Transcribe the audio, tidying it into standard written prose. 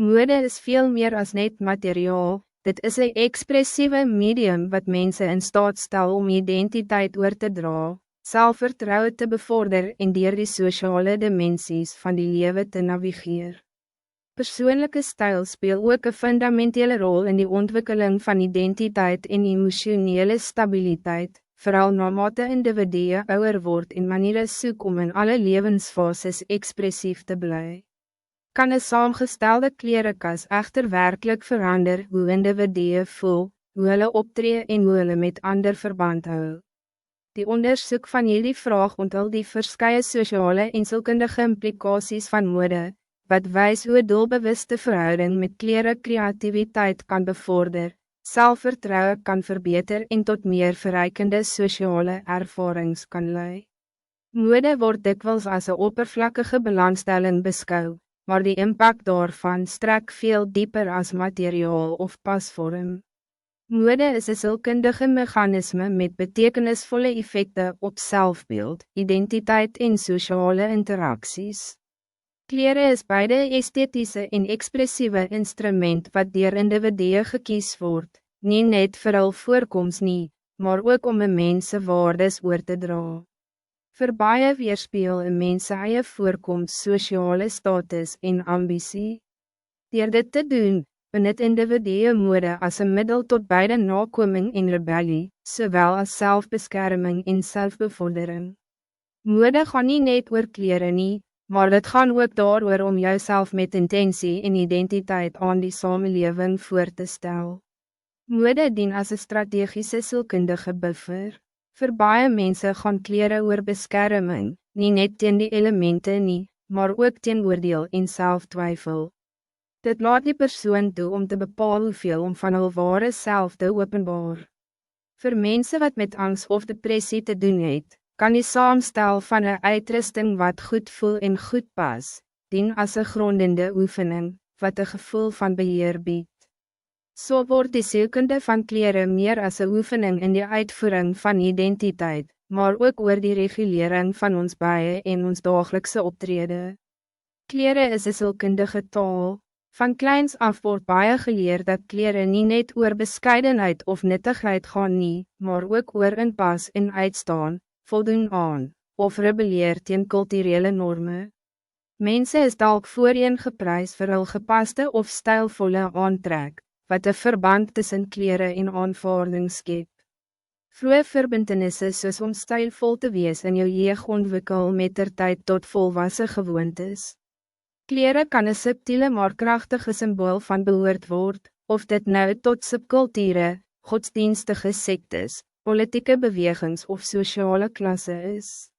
Mode is veel meer als net materiaal, dit is een expressieve medium wat mensen in staat stel om identiteit oor te dra, selfvertrouwen te bevorderen en deur die sociale dimensies van die leven te navigeer. Persoonlijke stijl speel ook een fundamentele rol in die ontwikkeling van identiteit en emotionele stabiliteit, vooral naarmate individue ouder word en maniere soek om in alle levensfases expressief te blijven. Kan een saamgestelde klerekas echter werkelijk verander hoe individue voel, hoe hulle optree en hoe hulle met ander verband hou. Die onderzoek van hierdie vraag onthul die verskeie sociale en sielkundige implikaties van mode, wat wijs hoe doelbewuste verhouding met klere creativiteit kan bevorder, selfvertrouwen kan verbeter en tot meer verrijkende sociale ervarings kan lei. Mode word dikwels as een oppervlakkige belangstelling beskou, maar die impact daarvan strek veel dieper als materiaal of pasvorm. Mode is een sielkundige mechanisme met betekenisvolle effecten op selfbeeld, identiteit en sociale interacties. Klere is beide esthetische en expressieve instrument wat deur individue gekies word, nie net vir hul voorkoms nie, maar ook om een mense waardes oor te dra. Vir baie weerspeel een mens eie voorkoms sociale status en ambitie. Deur dit te doen, benut individue mode as een middel tot beide nakoming en rebellie, sowel as selfbeskerming en selfbevordering. Mode gaan nie net oor klere nie, maar dit gaan ook daaroor om jouself met intentie en identiteit aan die samenleving voor te stel. Mode dien as een strategische sielkundige buffer. Voor baie mense gaan klere oor beskerming, nie net teen die elemente nie, maar ook teen oordeel en selftwyfel. Dit laat die persoon toe om te bepaal hoeveel om van hul ware self te openbaar. Voor mense wat met angst of depressie te doen het, kan die saamstel van een uitrusting wat goed voel en goed pas, dien as een grondende oefening, wat een gevoel van beheer biedt. So word die sielkunde van klere meer as een oefening in die uitvoering van identiteit, maar ook oor die regulering van ons baie en ons daaglikse optrede. Klere is een sielkundige taal. Van kleins af word baie geleer dat klere nie net oor beskeidenheid of nuttigheid gaan nie, maar ook oor inpas en uitstaan, voldoen aan, of rebelleer teen kulturele norme. Mense is dalk voorheen geprys vir hul gepaste of stylvolle aantrek, wat een verband tussen klere en aanvaarding skep. Vroeë verbintenisse soos om stylvol te wees in jou jeug ontwikkel mettertyd tot volwassen gewoontes. Klere kan een subtiele maar krachtige symbool van behoort word, of dit nou tot subculture, godsdienstige sektes, politieke bewegings of sociale klasse is.